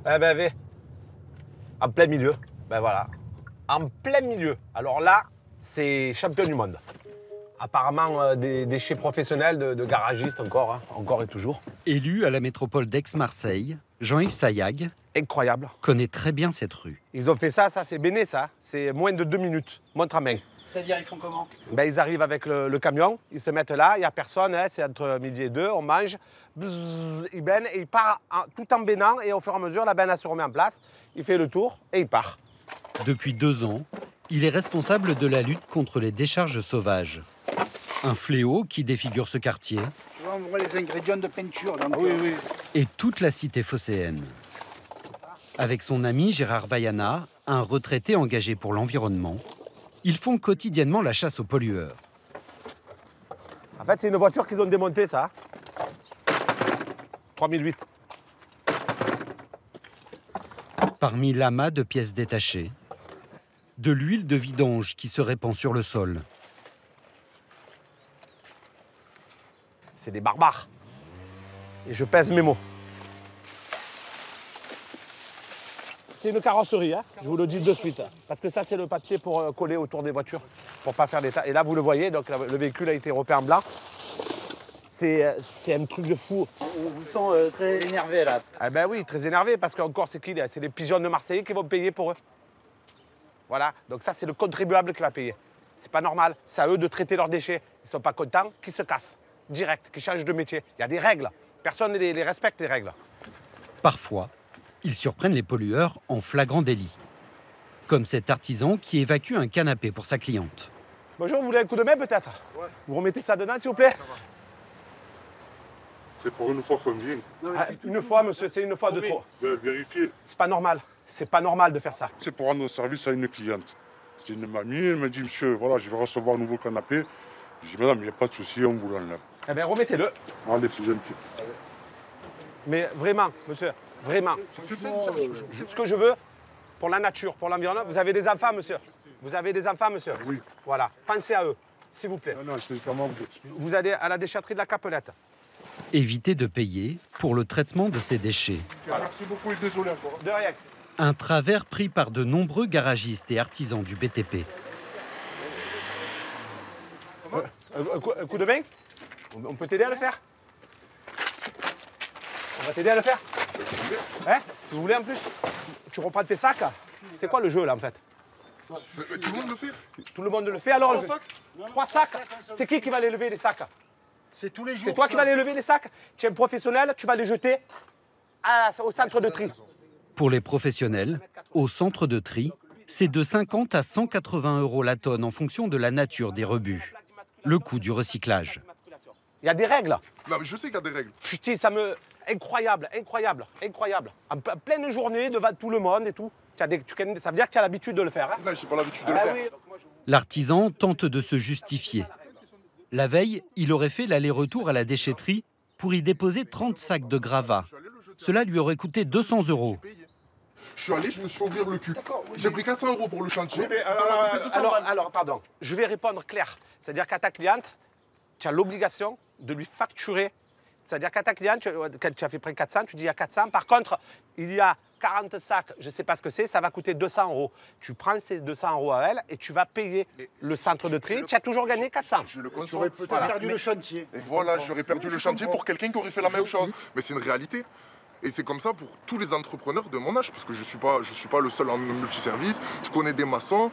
Eh ben, V. En plein milieu. Ben voilà. En plein milieu. Alors là, c'est champion du monde. Apparemment, des déchets professionnels de garagistes encore, hein, encore et toujours. Élu à la métropole d'Aix-Marseille, Jean-Yves Sayag Incroyable. connaît très bien cette rue. Ils ont fait ça c'est béné ça. C'est moins de 2 minutes, montre à main. C'est-à-dire, ils font comment? Ben, ils arrivent avec le camion, ils se mettent là, il n'y a personne, hein, c'est entre midi et 2, on mange, bzzz, ils baignent et ils partent tout en baignant et au fur et à mesure, la benne elle se remet en place, il fait le tour et il part. Depuis 2 ans, il est responsable de la lutte contre les décharges sauvages. Un fléau qui défigure ce quartier. Tu vois, on voit les ingrédients de peinture. Donc, Oui. Et toute la cité phocéenne. Avec son ami Gérard Vaiana, un retraité engagé pour l'environnement, ils font quotidiennement la chasse aux pollueurs. En fait, c'est une voiture qu'ils ont démontée, ça. 3008. Parmi l'amas de pièces détachées, de l'huile de vidange qui se répand sur le sol. C'est des barbares. Et je pèse mes mots. C'est une carrosserie, hein, je vous le dis de suite. Parce que ça, c'est le papier pour coller autour des voitures, pour pas faire des tas. Et là, vous le voyez, donc le véhicule a été repeint en blanc. C'est un truc de fou. on vous sent très énervé là. Ah ben oui, très énervé, parce qu'encore, c'est qui? C'est les pigeons de Marseille qui vont payer pour eux. Voilà, donc ça, c'est le contribuable qui va payer. C'est pas normal, c'est à eux de traiter leurs déchets. Ils sont pas contents, qu'ils se cassent, direct, qu'ils changent de métier. Il y a des règles, personne ne les respecte, les règles. Parfois, ils surprennent les pollueurs en flagrant délit. Comme cet artisan qui évacue un canapé pour sa cliente. Bonjour, vous voulez un coup de main peut-être? Ouais. Vous remettez ça dedans, s'il vous plaît? C'est pour une fois qu'on vient. Une fois, monsieur, c'est une fois de trop. Vérifier. C'est pas normal. C'est pas normal de faire ça. C'est pour rendre service à une cliente. C'est une mamie, elle me dit, monsieur, voilà, je vais recevoir un nouveau canapé. Je dis, madame, il n'y a pas de souci, on vous l'enlève. Eh bien, remettez-le. Allez, c'est gentil. Mais vraiment, monsieur, vraiment. C'est ça, Ce que je veux, pour la nature, pour l'environnement, vous avez des enfants, monsieur? Vous avez des enfants, monsieur? Oui. Voilà, pensez à eux, s'il vous plaît. Non, c'est vraiment... Vous allez à la déchetterie de la Capelette. Éviter de payer pour le traitement de ces déchets. Merci beaucoup et désolé encore. De rien. Un travers pris par de nombreux garagistes et artisans du BTP. Un coup de main? On peut t'aider à le faire? On va t'aider à le faire? Hein? Si vous voulez en plus. Tu reprends tes sacs. C'est quoi le jeu là en fait? Tout le monde le fait? Tout le monde le fait alors? 3 sacs? 3 sacs? C'est qui va les lever les sacs? C'est tous les jours. C'est toi qui vas les lever les sacs? Tu es un professionnel, tu vas les jeter au centre de tri. Pour les professionnels, au centre de tri, c'est de 50 à 180 € la tonne en fonction de la nature des rebuts. Le coût du recyclage. Il y a des règles. Non, mais je sais qu'il y a des règles. Putain, ça me... Incroyable. En pleine journée, devant tout le monde et tout. Ça veut dire que tu as l'habitude de le faire. Hein? Non, j'ai pas l'habitude de le faire. Oui. L'artisan tente de se justifier. La veille, il aurait fait l'aller-retour à la déchetterie pour y déposer 30 sacs de gravats. Cela lui aurait coûté 200 €. Je suis allé, je me suis ouvert le cul. J'ai pris 400 € pour le chantier. Mais, Ça m'a coûté 200 balles. alors, pardon. Je vais répondre clair. C'est-à-dire qu'à ta cliente, tu as l'obligation de lui facturer. C'est-à-dire qu'à ta cliente, quand tu as fait près 400, tu dis il y a 400. Par contre, il y a 40 sacs, je ne sais pas ce que c'est, ça va coûter 200 €. Tu prends ces 200 € à elle et tu vas payer le centre de tri. Tu as toujours gagné 400. Je le conçois. J'aurais peut-être perdu le chantier. Et voilà, j'aurais perdu le chantier pour quelqu'un qui aurait fait la même chose. Mais c'est une réalité. Et c'est comme ça pour tous les entrepreneurs de mon âge, parce que je suis pas le seul en multiservice. Je connais des maçons,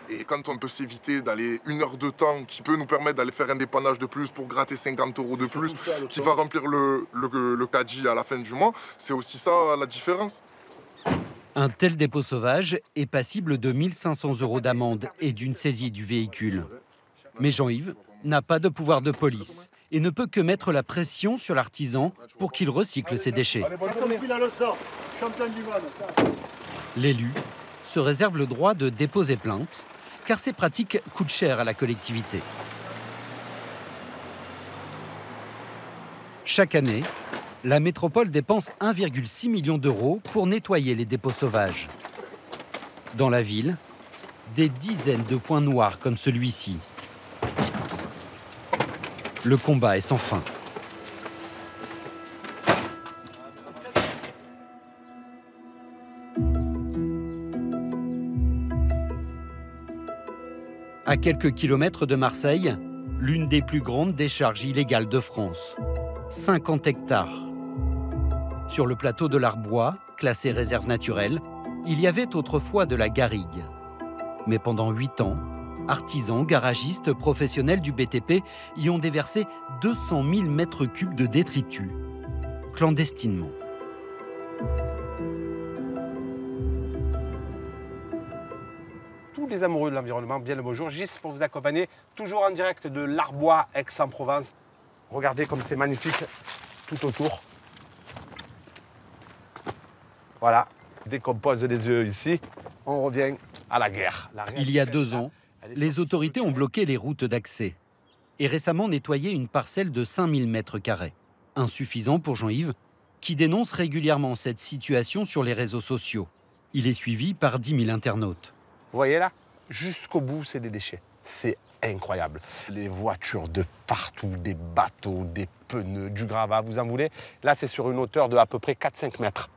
et quand on peut s'éviter d'aller 1 heure de temps qui peut nous permettre d'aller faire un dépannage de plus pour gratter 50 € de plus, qui va remplir le caddie à la fin du mois, c'est aussi ça la différence. Un tel dépôt sauvage est passible de 1 500 € d'amende et d'une saisie du véhicule. Mais Jean-Yves n'a pas de pouvoir de police et ne peut que mettre la pression sur l'artisan pour qu'il recycle ses déchets. L'élu se réserve le droit de déposer plainte, car ces pratiques coûtent cher à la collectivité. Chaque année, la métropole dépense 1,6 million € pour nettoyer les dépôts sauvages. Dans la ville, des dizaines de points noirs comme celui-ci. Le combat est sans fin. À quelques kilomètres de Marseille, l'une des plus grandes décharges illégales de France. 50 hectares. Sur le plateau de l'Arbois, classé réserve naturelle, il y avait autrefois de la garrigue. Mais pendant 8 ans, artisans, garagistes, professionnels du BTP y ont déversé 200 000 mètres cubes de détritus, clandestinement. Tous les amoureux de l'environnement, bien le bonjour. Gis pour vous accompagner, toujours en direct de l'Arbois, Aix-en-Provence. Regardez comme c'est magnifique tout autour. Voilà, dès qu'on pose les yeux ici, on revient à la guerre. Il y a 2 ans, les autorités ont bloqué les routes d'accès et récemment nettoyé une parcelle de 5000 mètres carrés. Insuffisant pour Jean-Yves, qui dénonce régulièrement cette situation sur les réseaux sociaux. Il est suivi par 10 000 internautes. Vous voyez là, jusqu'au bout, c'est des déchets. C'est incroyable. Les voitures de partout, des bateaux, des pneus, du gravat, vous en voulez. Là, c'est sur une hauteur de à peu près 4-5 mètres.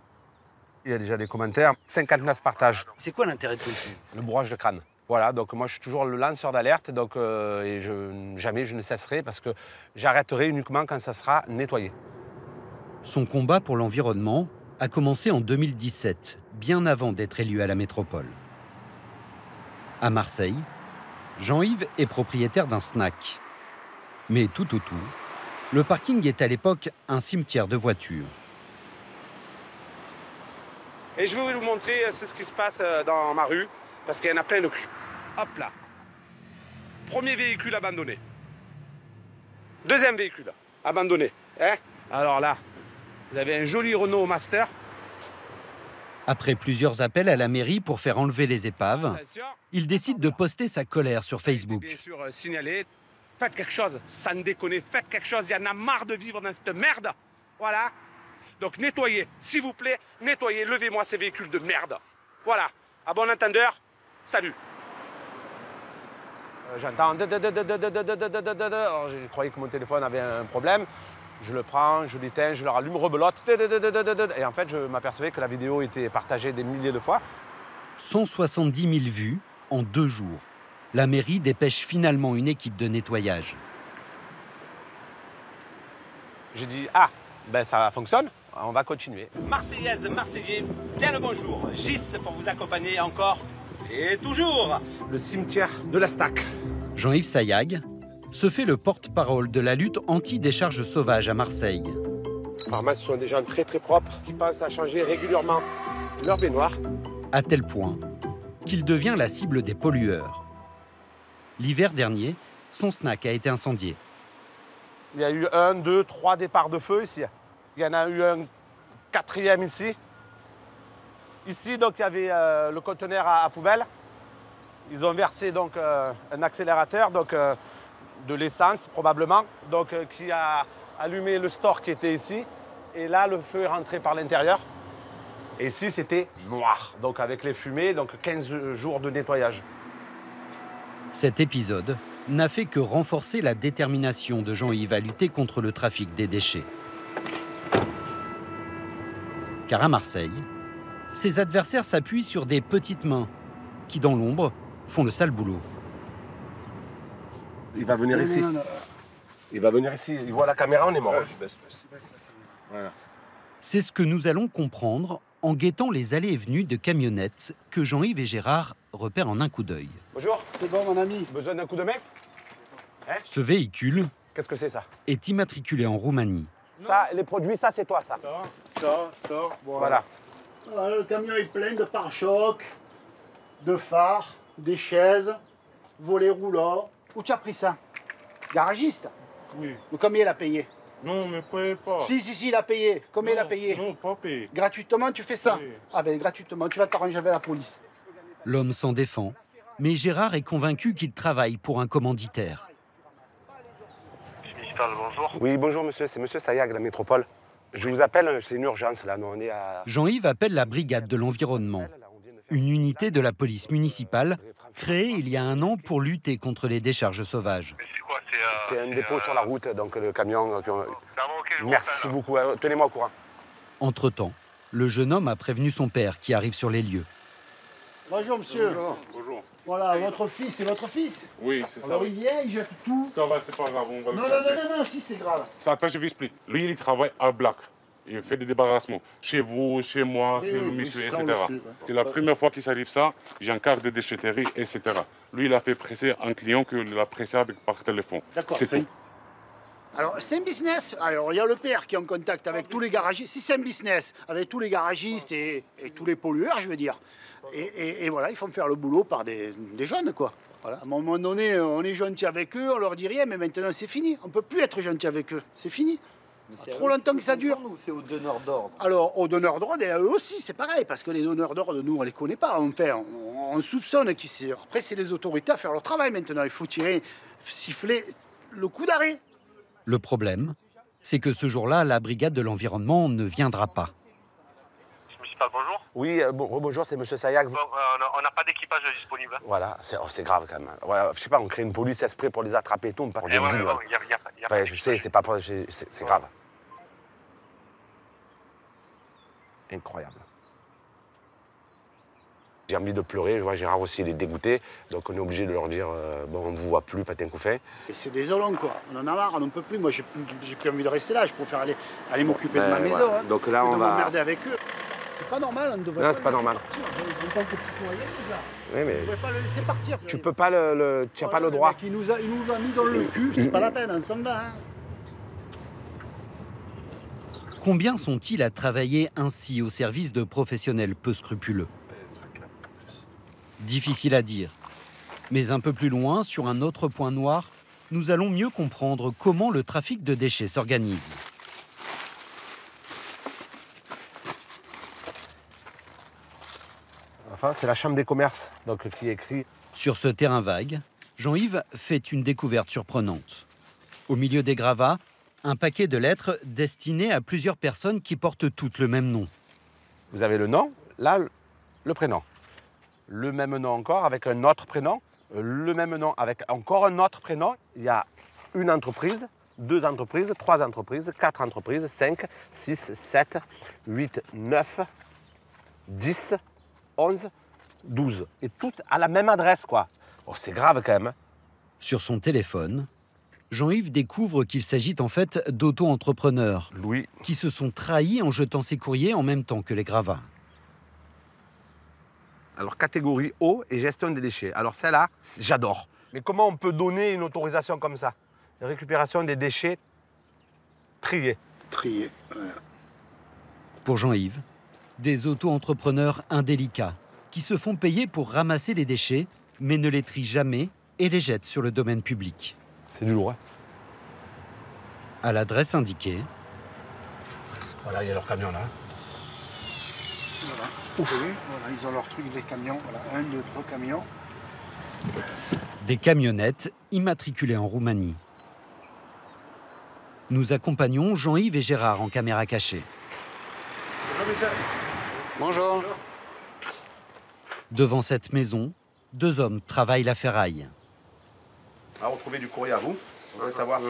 Il y a déjà des commentaires, 59 partages. C'est quoi l'intérêt de continuer? Le bourrage de crâne. Voilà, donc moi je suis toujours le lanceur d'alerte, donc jamais je ne cesserai parce que j'arrêterai uniquement quand ça sera nettoyé. Son combat pour l'environnement a commencé en 2017, bien avant d'être élu à la métropole. À Marseille, Jean-Yves est propriétaire d'un snack. Mais tout autour, le parking est à l'époque un cimetière de voitures. Et je vais vous montrer ce qui se passe dans ma rue, parce qu'il y en a plein le cul. Hop là. Premier véhicule abandonné. Deuxième véhicule abandonné. Hein? Alors là, vous avez un joli Renault Master. Après plusieurs appels à la mairie pour faire enlever les épaves, il décide de poster sa colère sur Facebook. Bien sûr, signaler. Faites quelque chose, ça ne déconne, faites quelque chose. Il y en a marre de vivre dans cette merde. Voilà. Donc nettoyez, s'il vous plaît, nettoyez, levez-moi ces véhicules de merde. Voilà, à bon entendeur, salut. J'entends... Alors, je croyais que mon téléphone avait un problème. Je le prends, je l'éteins, je le rallume, rebelote. Et en fait, je m'apercevais que la vidéo était partagée des milliers de fois. 170 000 vues en 2 jours. La mairie dépêche finalement une équipe de nettoyage. J'ai dit, ah, ben ça fonctionne. On va continuer. Marseillaise, Marseillais, bien le bonjour. Gis pour vous accompagner encore et toujours. Le cimetière de la Stack. Jean-Yves Sayag se fait le porte-parole de la lutte anti-décharge sauvage à Marseille. Apparemment, ce sont des gens très propres qui pensent à changer régulièrement leur baignoire. À tel point qu'il devient la cible des pollueurs. L'hiver dernier, son snack a été incendié. Il y a eu 1, 2, 3 départs de feu ici. Il y en a eu un 4e ici. Ici, donc, il y avait le conteneur à poubelle. Ils ont versé donc un accélérateur, donc de l'essence probablement, donc qui a allumé le store qui était ici. Et là, le feu est rentré par l'intérieur. Et ici, c'était noir, donc avec les fumées, donc 15 jours de nettoyage. Cet épisode n'a fait que renforcer la détermination de Jean-Yves à lutter contre le trafic des déchets. Car à Marseille, ses adversaires s'appuient sur des petites mains qui, dans l'ombre, font le sale boulot. Il va venir ici. Non. Il va venir ici. Il voit la caméra, on est mort. Voilà. C'est ce que nous allons comprendre en guettant les allées et venues de camionnettes que Jean-Yves et Gérard repèrent en un coup d'œil. Bonjour. C'est bon, mon ami. Besoin d'un coup de main? Ce véhicule Qu'est-ce que c'est ça? est immatriculé en Roumanie. Ça, les produits, ça c'est toi, ça. Ça. Voilà. Voilà, le camion est plein de pare-chocs, de phares, des chaises, volets roulants. Où tu as pris ça? Garagiste? Oui. Mais combien il a payé? Non, mais payez pas. Si, il a payé. Combien il a payé? Non, pas payé. Gratuitement, tu fais ça? Oui. Ah ben, gratuitement, tu vas t'arranger avec la police. L'homme s'en défend, mais Gérard est convaincu qu'il travaille pour un commanditaire. Bonjour. Oui, bonjour monsieur, c'est monsieur Sayag, la métropole. Je vous appelle, c'est une urgence là, nous on est à... Jean-Yves appelle la brigade de l'environnement, une unité de la police municipale créée il y a 1 an pour lutter contre les décharges sauvages. C'est quoi? C'est un dépôt sur la route, donc le camion... Je Merci beaucoup, tenez-moi au courant. Entre-temps, le jeune homme a prévenu son père qui arrive sur les lieux. Bonjour, monsieur. Bonjour. Voilà, votre fils, c'est votre fils. Oui, c'est ça. Alors il vient, il jette tout. Ça va, c'est pas grave, on va le Non, changer. non, si c'est grave. Ça, attends, je vais expliquer. Lui, il travaille à Black. Il fait des débarrassements. Chez vous, chez moi, Oui, chez le oui, monsieur, ça, on etc. le sait, ouais. C'est la première fois qu'il s'arrive ça. J'ai un carte de déchetterie, etc. Lui, il a fait presser un client qu'il a pressé avec par téléphone. D'accord, c'est tout. Alors, c'est un business. Alors, il y a le père qui est en contact avec tous les garagistes. Si c'est un business, avec tous les garagistes et tous les pollueurs, je veux dire. Et voilà, ils font faire le boulot par des jeunes, quoi. Voilà. À un moment donné, on est gentil avec eux, on leur dit rien, mais maintenant, c'est fini. On ne peut plus être gentil avec eux. C'est fini. Trop longtemps que ça dure. Ou c'est aux donneurs d'ordre? Alors, aux donneurs d'ordre, et à eux aussi, c'est pareil, parce que les donneurs d'ordre, nous, on ne les connaît pas. Enfin, on soupçonne qui c'est. Après, c'est les autorités à faire leur travail maintenant. Il faut siffler le coup d'arrêt. Le problème, c'est que ce jour-là, la brigade de l'environnement ne viendra pas. Municipal, bonjour. Oui, bonjour, c'est monsieur Sayac. On n'a pas d'équipage disponible. Voilà, c'est grave quand même. Voilà, je sais pas, on crée une police exprès pour les attraper et tout, mais pas pour des guignols. Ouais, je sais, c'est pas pour- c'est grave. Incroyable. J'ai envie de pleurer, je vois Gérard aussi, il est dégoûté, donc on est obligé de leur dire bon, on ne vous voit plus, patin couffin. Et c'est désolant, quoi. On en a marre, on n'en peut plus. Moi, j'ai plus envie de rester là. Je préfère aller m'occuper de ma maison. Voilà. Hein, Donc là, que on de va. m'emmerder avec eux. C'est pas normal, on ne devrait Non, pas c'est pas le laisser normal. partir. En tant que citoyen, déjà, Oui, mais on ne devrait pas le laisser partir. tu peux pas tu n'as pas le droit. Il nous a mis dans le cul, c'est pas la peine, on s'en va. Hein. Combien sont-ils à travailler ainsi au service de professionnels peu scrupuleux? Difficile à dire. Mais un peu plus loin, sur un autre point noir, nous allons mieux comprendre comment le trafic de déchets s'organise. Enfin, c'est la Chambre des commerces donc, qui écrit. Sur ce terrain vague, Jean-Yves fait une découverte surprenante. Au milieu des gravats, un paquet de lettres destinées à plusieurs personnes qui portent toutes le même nom. Vous avez le nom, là, le prénom. Le même nom encore avec un autre prénom. Le même nom avec encore un autre prénom. Il y a une entreprise, 2 entreprises, 3 entreprises, 4 entreprises, 5, 6, 7, 8, 9, 10, 11, 12. Et toutes à la même adresse, quoi. Oh, c'est grave quand même. Hein. Sur son téléphone, Jean-Yves découvre qu'il s'agit en fait d'auto-entrepreneurs Louis. qui se sont trahis en jetant ces courriers en même temps que les gravats. Alors, catégorie eau et gestion des déchets. Alors, celle-là, j'adore. Mais comment on peut donner une autorisation comme ça? Récupération des déchets triés. Trier. Ouais. Pour Jean-Yves, des auto-entrepreneurs indélicats qui se font payer pour ramasser les déchets, mais ne les trient jamais et les jettent sur le domaine public. C'est du lourd, hein. À l'adresse indiquée, Voilà, il y a leur camion là. Voilà. Voilà, ils ont leur truc des camions. Voilà, 1, 2, 3 camions. des camionnettes immatriculées en Roumanie. Nous accompagnons Jean-Yves et Gérard en caméra cachée. Bonjour. Devant cette maison, 2 hommes travaillent la ferraille. On va retrouver du courrier à vous. On veut savoir si...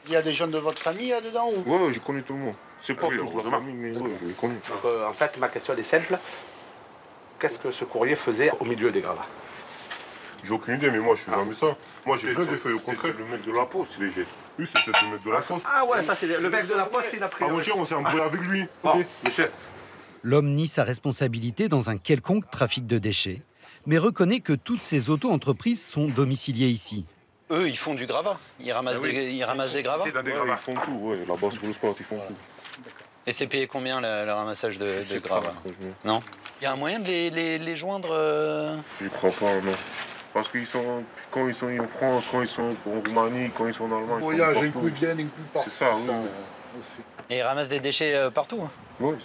Il y a des gens de votre famille là-dedans ou... Ouais, je connais tout le monde. C'est pas Oui, tous la heureusement. famille, mais ouais, je les connais. Donc, en fait, ma question elle est simple. Qu'est-ce que ce courrier faisait au milieu des gravats? J'ai aucune idée, mais moi je suis jamais ça. Moi j'ai plein de feuilles au contraire. Le mec de la poste, il est fait. Lui, c'est peut-être le mec de la poste. Ah ouais, ça c'est le mec de la poste, il a pris... Avant-hier, on s'est embrouillé avec lui. Bon, Ok. monsieur. L'homme nie sa responsabilité dans un quelconque trafic de déchets, mais reconnaît que toutes ces auto-entreprises sont domiciliées ici. Eux, ils font du gravat. Ils ramassent, ils ramassent des gravats. Ouais, ils font tout, ouais. Là-bas sur le spot, ils font tout. Et c'est payé combien le ramassage de Je sais pas, gravats? franchement. Non. Il y a un moyen de les joindre Je crois pas, non. Parce qu'ils sont, quand ils sont en France, quand ils sont en Roumanie, quand ils sont en Allemagne, Voyage, ils un sont coup de partout. gaine, un coup de porte. C'est ça, oui. aussi. et ils ramassent des déchets partout. Ouais.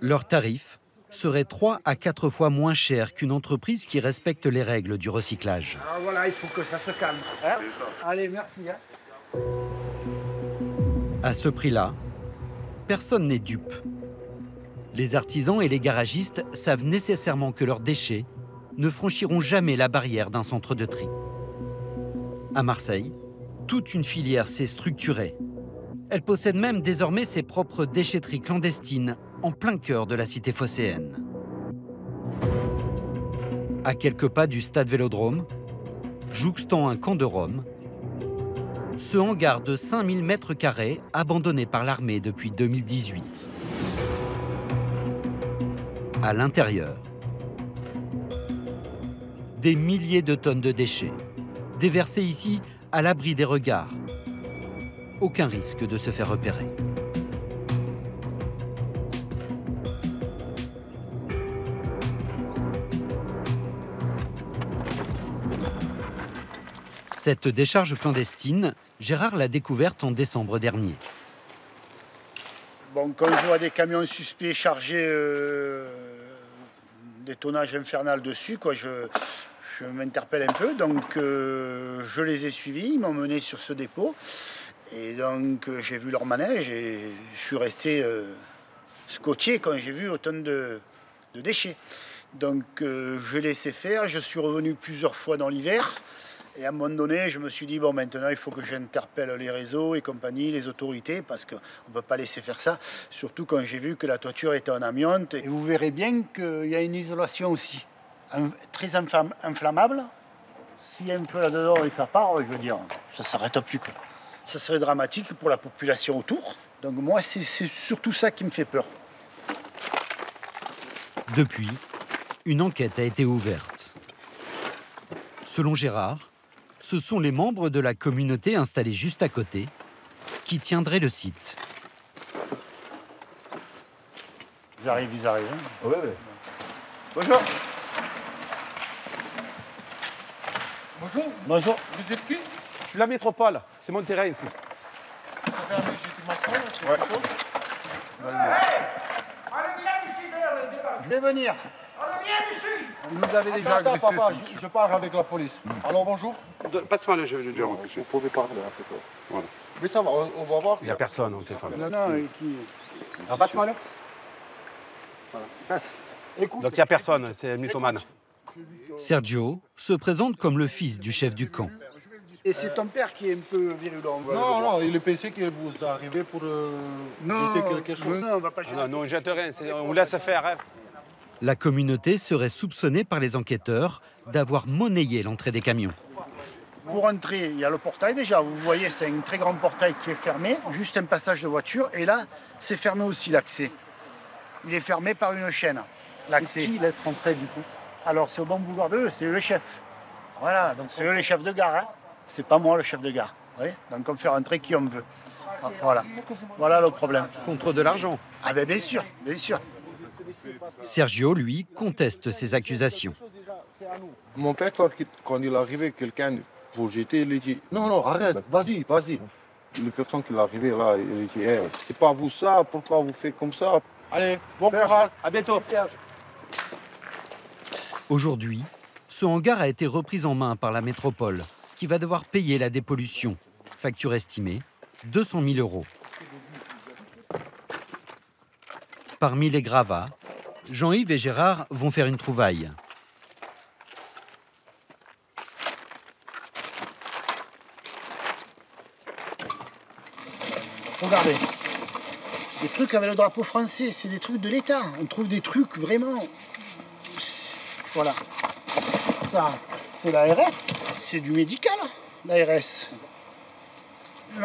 Leur tarif serait 3 à 4 fois moins cher qu'une entreprise qui respecte les règles du recyclage. Ah voilà, il faut que ça se calme. Hein? C'est ça. Allez, merci. Hein. À ce prix-là, personne n'est dupe. Les artisans et les garagistes savent nécessairement que leurs déchets ne franchiront jamais la barrière d'un centre de tri. À Marseille, toute une filière s'est structurée. Elle possède même désormais ses propres déchetteries clandestines en plein cœur de la cité phocéenne. À quelques pas du stade Vélodrome, jouxtant un camp de Rome, ce hangar de 5000 mètres carrés abandonné par l'armée depuis 2018. À l'intérieur, des milliers de tonnes de déchets, déversés ici à l'abri des regards. Aucun risque de se faire repérer. Cette décharge clandestine, Gérard l'a découverte en décembre dernier. Bon, quand je vois des camions suspects chargés des tonnages infernal dessus, quoi, je m'interpelle un peu. Donc je les ai suivis, ils m'ont mené sur ce dépôt. Et donc j'ai vu leur manège et je suis resté scotché quand j'ai vu autant de déchets. Donc je laissais faire, je suis revenu plusieurs fois dans l'hiver. Et à un moment donné, je me suis dit, bon, maintenant, il faut que j'interpelle les réseaux et compagnie, les autorités, parce qu'on ne peut pas laisser faire ça, surtout quand j'ai vu que la toiture était en amiante. Et vous verrez bien qu'il y a une isolation aussi, très inflammable. S'il y a un feu là-dedans et ça part, je veux dire, ça ne s'arrête plus, quoi. Ça serait dramatique pour la population autour. Donc moi, c'est surtout ça qui me fait peur. Depuis, une enquête a été ouverte. Selon Gérard, ce sont les membres de la communauté installés juste à côté qui tiendraient le site. Ils arrivent. Hein. Oui, oui. Bonjour. Bonjour. Vous êtes qui? Je suis la métropole, c'est mon terrain ici. Vous avez un légitimation? Ouais. Je vais venir. Vous avez déjà Attends, agressé. papa, je parle avec la police. Alors bonjour. Passe-moi le jeu, vous pouvez parler. Voilà. Mais ça va, on va voir. Il n'y a personne au téléphone. Non, qui... Alors passe-moi le. Voilà. Passe. Écoute, Donc il n'y a personne, c'est un mythomane. Sergio se présente comme le fils du chef du camp. Et c'est ton père qui est un peu virulent. Non, il est pensé que vous arrivez pour jeter quelque chose. Non, on va pas Non, on jette rien, on vous laisse faire. Hein. La communauté serait soupçonnée par les enquêteurs d'avoir monnayé l'entrée des camions. Pour entrer, il y a le portail déjà. Vous voyez, c'est un très grand portail qui est fermé, juste un passage de voiture. Et là, c'est fermé aussi l'accès. Il est fermé par une chaîne, l'accès. Qui laisse rentrer du coup? Alors, c'est au bon vouloir d'eux, c'est eux le chef. Voilà, donc C'est eux les chefs de gare. Hein. C'est pas moi le chef de gare. Vous voyez, donc on fait rentrer qui on veut. Voilà. Voilà le problème. Contre de l'argent. Ah ben bien sûr, bien sûr. Sergio, lui, conteste ces accusations. Mon père, quand il est arrivé, quelqu'un pour jeter, il a dit non, arrête, vas-y. La personne qui est arrivée là, il a dit hey, c'est pas vous ça, pourquoi vous faites comme ça? Allez, bon courage. À bientôt. Aujourd'hui, ce hangar a été repris en main par la métropole, qui va devoir payer la dépollution. Facture estimée, 200 000 €. Parmi les gravats, Jean-Yves et Gérard vont faire une trouvaille. Regardez. Des trucs avec le drapeau français, c'est des trucs de l'État. On trouve des trucs vraiment... Voilà. Ça, c'est l'ARS. C'est du médical, l'ARS.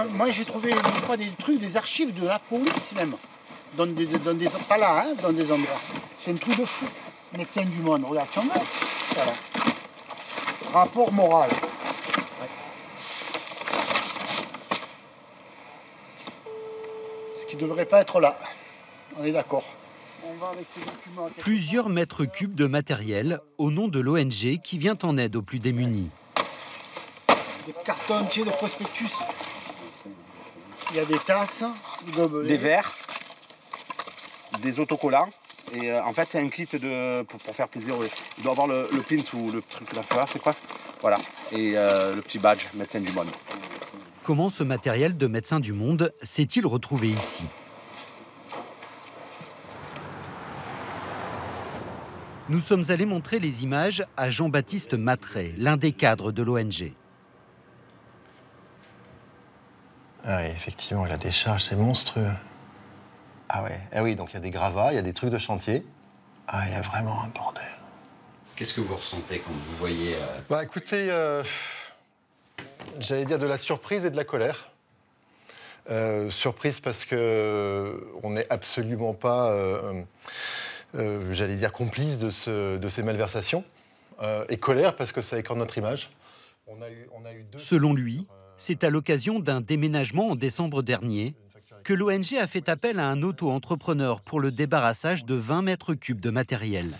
Moi, j'ai trouvé une fois des trucs, des archives de la police même. Dans des pas là, hein, dans des endroits. C'est un truc de fou. Médecin du monde, regarde, tu en vois. Voilà. Rapport moral. Ouais. Ce qui ne devrait pas être là. On est d'accord. On va avec ces documents. Plusieurs mètres cubes de matériel au nom de l'ONG qui vient en aide aux plus démunis. Des cartons entiers de prospectus. Il y a des tasses, des gobelets. Des verres, des autocollants. Et en fait, c'est un kit pour faire plaisir. Il doit avoir le pins ou le truc là, c'est quoi? Voilà. Et le petit badge, médecin du monde. Comment ce matériel de médecin du monde s'est-il retrouvé ici? Nous sommes allés montrer les images à Jean-Baptiste Matré, l'un des cadres de l'ONG. Ah oui, effectivement, la décharge, c'est monstrueux. Ah ouais, eh oui, donc il y a des gravats, il y a des trucs de chantier. Ah, il y a vraiment un bordel. Qu'est-ce que vous ressentez quand vous voyez... Bah écoutez, j'allais dire de la surprise et de la colère. Surprise parce que on n'est absolument pas, j'allais dire, complice de ces malversations. Et colère parce que ça écorne notre image. On a eu Selon lui, c'est à l'occasion d'un déménagement en décembre dernier que l'ONG a fait appel à un auto-entrepreneur pour le débarrassage de 20 mètres cubes de matériel.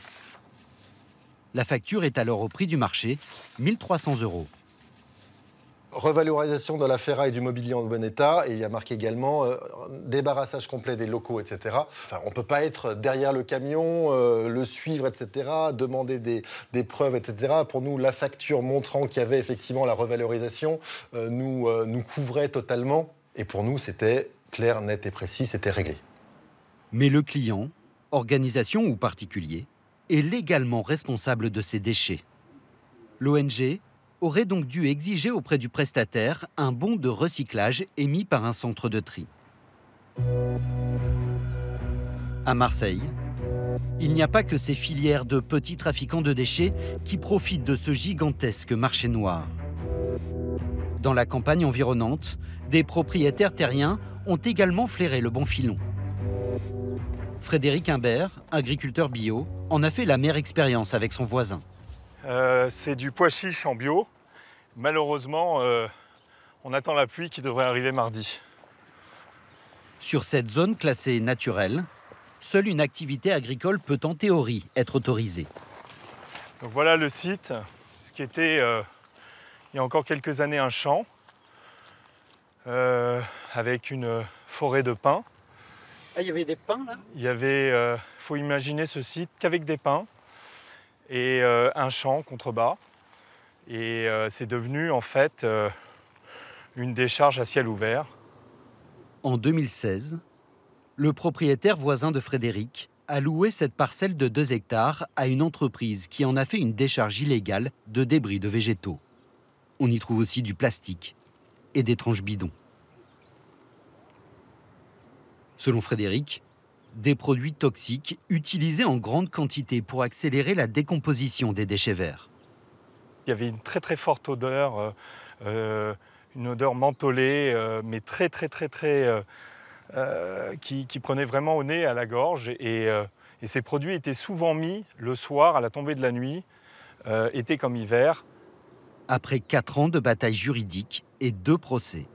La facture est alors au prix du marché, 1 300 €. Revalorisation de la ferraille et du mobilier en bon état, et il y a marqué également débarrassage complet des locaux, etc. Enfin, on ne peut pas être derrière le camion, le suivre, etc., demander des preuves, etc. Pour nous, la facture montrant qu'il y avait effectivement la revalorisation nous couvrait totalement. Et pour nous, c'était clair, net et précis, c'était réglé. Mais le client, organisation ou particulier, est légalement responsable de ces déchets. L'ONG aurait donc dû exiger auprès du prestataire un bon de recyclage émis par un centre de tri. À Marseille, il n'y a pas que ces filières de petits trafiquants de déchets qui profitent de ce gigantesque marché noir. Dans la campagne environnante, des propriétaires terriens ont également flairé le bon filon. Frédéric Imbert, agriculteur bio, en a fait l'amère expérience avec son voisin. C'est du pois chiche en bio. Malheureusement, on attend la pluie qui devrait arriver mardi. Sur cette zone classée naturelle, seule une activité agricole peut en théorie être autorisée. Donc voilà le site, ce qui était il y a encore quelques années un champ avec une forêt de pins. Ah, il y avait des pins là? Il y avait, faut imaginer ce site qu'avec des pins et un champ contrebas. Et c'est devenu en fait une décharge à ciel ouvert. En 2016, le propriétaire voisin de Frédéric a loué cette parcelle de 2 hectares à une entreprise qui en a fait une décharge illégale de débris de végétaux. On y trouve aussi du plastique et d'étranges bidons. Selon Frédéric, des produits toxiques utilisés en grande quantité pour accélérer la décomposition des déchets verts. Il y avait une très très forte odeur, une odeur mentholée, mais très qui prenait vraiment au nez, à la gorge. Et ces produits étaient souvent mis le soir à la tombée de la nuit, été comme hiver. Après 4 ans de bataille juridique et 2 procès,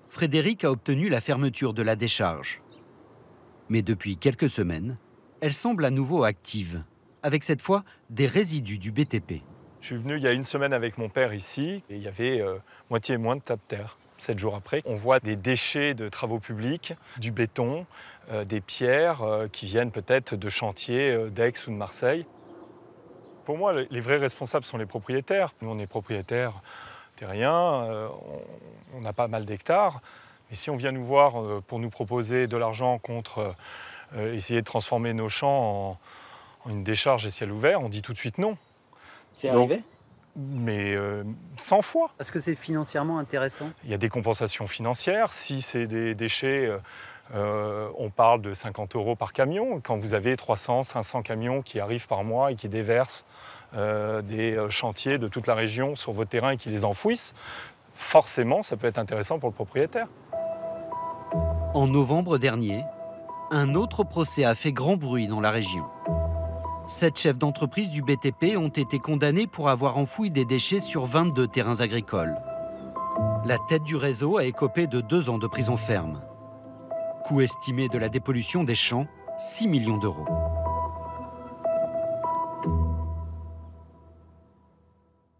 Frédéric a obtenu la fermeture de la décharge. Mais depuis quelques semaines, elle semble à nouveau active, avec cette fois des résidus du BTP. Je suis venu il y a une semaine avec mon père ici, et il y avait moitié et moins de tas de terre. 7 jours après, on voit des déchets de travaux publics, du béton, des pierres qui viennent peut-être de chantiers d'Aix ou de Marseille. Pour moi, les vrais responsables sont les propriétaires. Nous, on est propriétaires terriens, on a pas mal d'hectares. Mais si on vient nous voir pour nous proposer de l'argent contre essayer de transformer nos champs en une décharge à ciel ouvert, on dit tout de suite non. C'est arrivé? Mais 100 fois. Est-ce que c'est financièrement intéressant? Il y a des compensations financières. Si c'est des déchets, on parle de 50 € par camion. Quand vous avez 300, 500 camions qui arrivent par mois et qui déversent des chantiers de toute la région sur vos terrains et qui les enfouissent, forcément, ça peut être intéressant pour le propriétaire. En novembre dernier, un autre procès a fait grand bruit dans la région. 7 chefs d'entreprise du BTP ont été condamnés pour avoir enfoui des déchets sur 22 terrains agricoles. La tête du réseau a écopé de 2 ans de prison ferme. Coût estimé de la dépollution des champs, 6 millions d'euros.